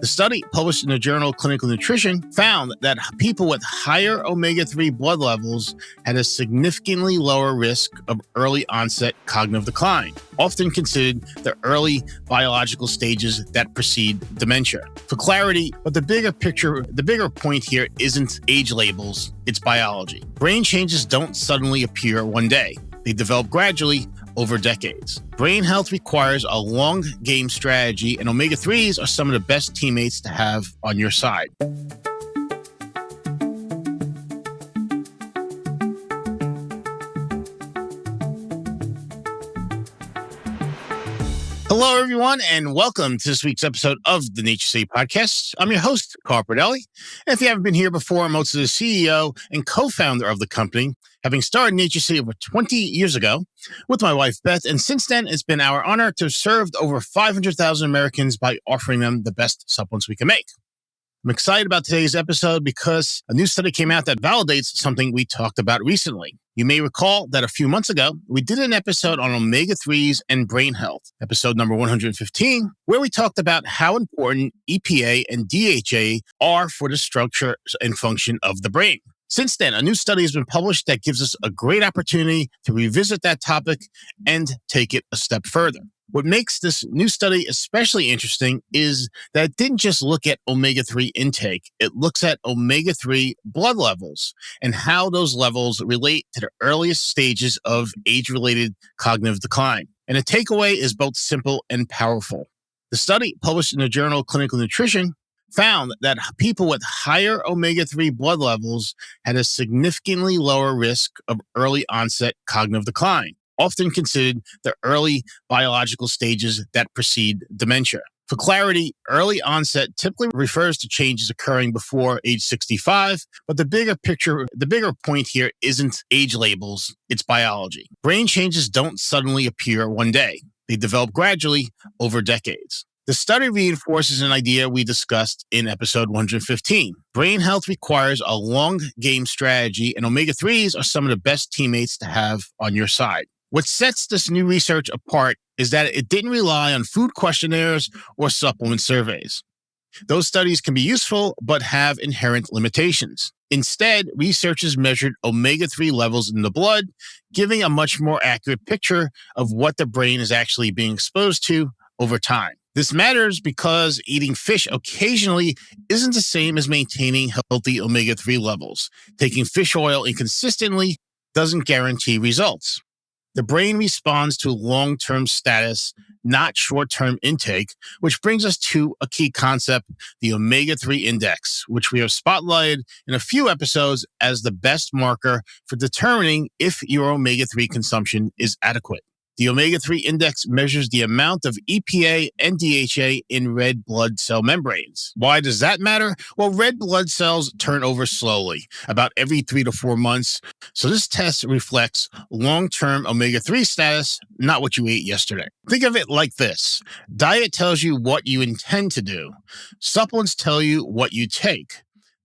The study, published in the journal Clinical Nutrition, found that people with higher omega-3 blood levels had a significantly lower risk of early onset cognitive decline, often considered the early biological stages that precede dementia. For clarity, but the bigger point here isn't age labels, it's biology. Brain changes don't suddenly appear one day. They develop gradually over decades. Brain health requires a long game strategy, and omega-3s are some of the best teammates to have on your side. Hello, everyone, and welcome to this week's episode of the NatureCity podcast. I'm your host, Carl Pradelli. And if you haven't been here before, I'm also the CEO and co-founder of the company, having started NatureCity over 20 years ago with my wife, Beth. And since then, it's been our honor to have served over 500,000 Americans by offering them the best supplements we can make. I'm excited about today's episode because a new study came out that validates something we talked about recently. You may recall that a few months ago, we did an episode on omega-3s and brain health, episode number 115, where we talked about how important EPA and DHA are for the structure and function of the brain. Since then, a new study has been published that gives us a great opportunity to revisit that topic and take it a step further. What makes this new study especially interesting is that it didn't just look at omega-3 intake. It looks at omega-3 blood levels and how those levels relate to the earliest stages of age-related cognitive decline. And the takeaway is both simple and powerful. The study, published in the journal Clinical Nutrition, found that people with higher omega-3 blood levels had a significantly lower risk of early onset cognitive decline, often considered the early biological stages that precede dementia. For clarity, early onset typically refers to changes occurring before age 65, but the bigger point here isn't age labels, it's biology. Brain changes don't suddenly appear one day. They develop gradually over decades. The study reinforces an idea we discussed in episode 115. Brain health requires a long game strategy, and omega-3s are some of the best teammates to have on your side. What sets this new research apart is that it didn't rely on food questionnaires or supplement surveys. Those studies can be useful, but have inherent limitations. Instead, researchers measured omega-3 levels in the blood, giving a much more accurate picture of what the brain is actually being exposed to over time. This matters because eating fish occasionally isn't the same as maintaining healthy omega-3 levels. Taking fish oil inconsistently doesn't guarantee results. The brain responds to long-term status, not short-term intake, which brings us to a key concept, the omega-3 index, which we have spotlighted in a few episodes as the best marker for determining if your omega-3 consumption is adequate. The omega-3 index measures the amount of EPA and DHA in red blood cell membranes. Why does that matter? Well, red blood cells turn over slowly, about every 3 to 4 months. So this test reflects long-term omega-3 status, not what you ate yesterday. Think of it like this. Diet tells you what you intend to do. Supplements tell you what you take.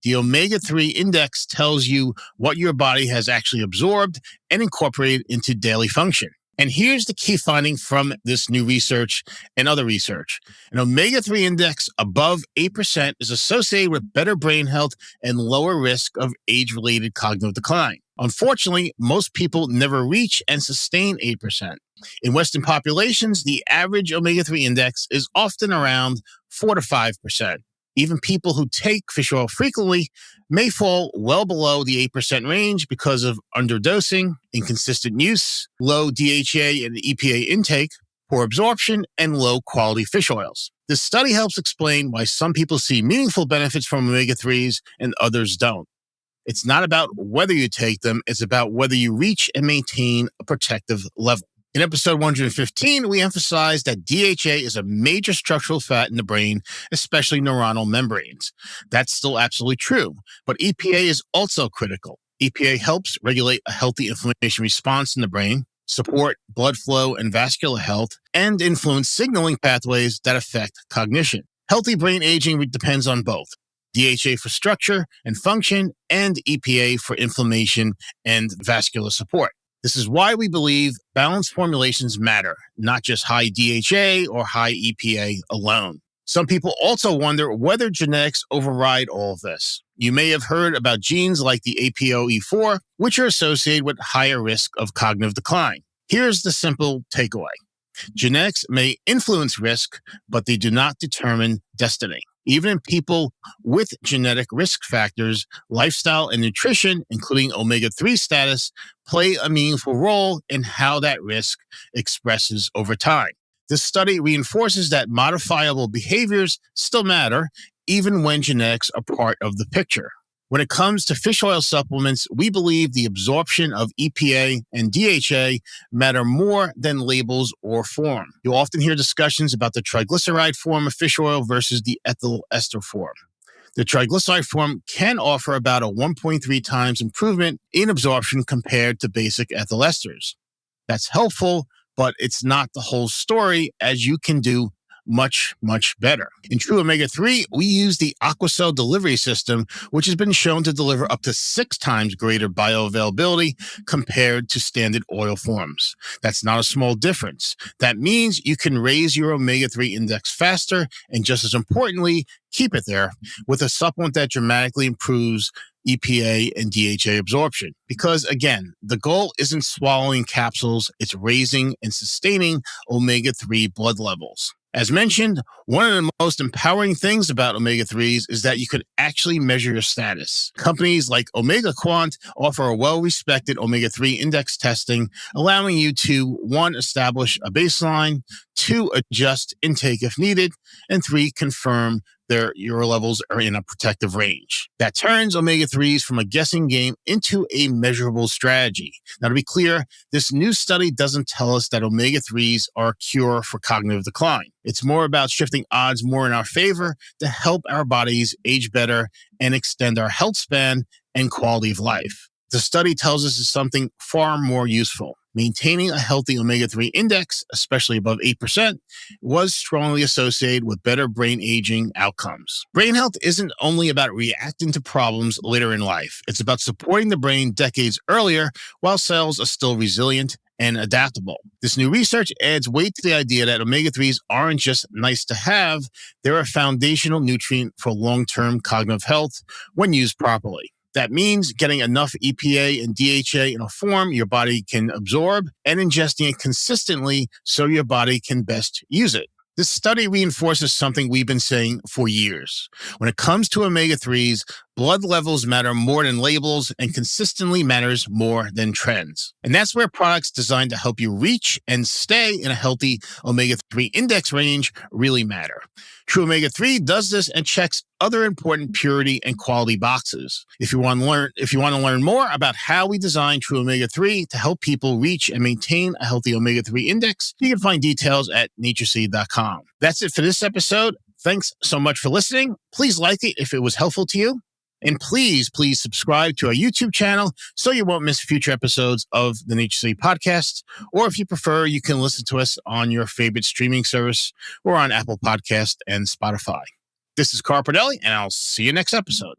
The omega-3 index tells you what your body has actually absorbed and incorporated into daily function. And here's the key finding from this new research and other research. An omega-3 index above 8% is associated with better brain health and lower risk of age-related cognitive decline. Unfortunately, most people never reach and sustain 8%. In Western populations, the average omega-3 index is often around 4 to 5%. Even people who take fish oil frequently may fall well below the 8% range because of underdosing, inconsistent use, low DHA and EPA intake, poor absorption, and low quality fish oils. This study helps explain why some people see meaningful benefits from omega-3s and others don't. It's not about whether you take them, it's about whether you reach and maintain a protective level. In episode 115, we emphasized that DHA is a major structural fat in the brain, especially neuronal membranes. That's still absolutely true, but EPA is also critical. EPA helps regulate a healthy inflammation response in the brain, support blood flow and vascular health, and influence signaling pathways that affect cognition. Healthy brain aging depends on both. DHA for structure and function, and EPA for inflammation and vascular support. This is why we believe balanced formulations matter, not just high DHA or high EPA alone. Some people also wonder whether genetics override all of this. You may have heard about genes like the APOE4, which are associated with higher risk of cognitive decline. Here's the simple takeaway. Genetics may influence risk, but they do not determine destiny. Even in people with genetic risk factors, lifestyle and nutrition, including omega-3 status, play a meaningful role in how that risk expresses over time. This study reinforces that modifiable behaviors still matter, even when genetics are part of the picture. When it comes to fish oil supplements, we believe the absorption of EPA and DHA matter more than labels or form. You'll often hear discussions about the triglyceride form of fish oil versus the ethyl ester form. The triglyceride form can offer about a 1.3 times improvement in absorption compared to basic ethyl esters. That's helpful, but it's not the whole story, as you can do much, much better. In true omega-3, we use the Aquacell delivery system, which has been shown to deliver up to 6 times greater bioavailability compared to standard oil forms. That's not a small difference. That means you can raise your omega-3 index faster, and just as importantly, keep it there with a supplement that dramatically improves EPA and DHA absorption. Because again, the goal isn't swallowing capsules, it's raising and sustaining omega-3 blood levels. As mentioned, one of the most empowering things about omega-3s is that you could actually measure your status. Companies like Omega Quant offer a well-respected omega-3 index testing, allowing you to 1, establish a baseline, 2, adjust intake if needed, and 3, confirm your levels are in a protective range. That turns omega-3s from a guessing game into a measurable strategy. Now, to be clear, this new study doesn't tell us that omega-3s are a cure for cognitive decline. It's more about shifting odds more in our favor to help our bodies age better and extend our health span and quality of life. The study tells us it's something far more useful. Maintaining a healthy omega-3 index, especially above 8%, was strongly associated with better brain aging outcomes. Brain health isn't only about reacting to problems later in life. It's about supporting the brain decades earlier while cells are still resilient and adaptable. This new research adds weight to the idea that omega-3s aren't just nice to have, they're a foundational nutrient for long-term cognitive health when used properly. That means getting enough EPA and DHA in a form your body can absorb and ingesting it consistently so your body can best use it. This study reinforces something we've been saying for years. When it comes to omega-3s, blood levels matter more than labels and consistently matters more than trends. And that's where products designed to help you reach and stay in a healthy omega-3 index range really matter. True Omega-3 does this and checks other important purity and quality boxes. If you want to learn more about how we design True Omega-3 to help people reach and maintain a healthy omega-3 index, you can find details at NatureCity.com. That's it for this episode. Thanks so much for listening. Please like it if it was helpful to you. And please subscribe to our YouTube channel so you won't miss future episodes of the NatureCity podcast. Or if you prefer, you can listen to us on your favorite streaming service or on Apple Podcast and Spotify. This is Carl Pradelli, and I'll see you next episode.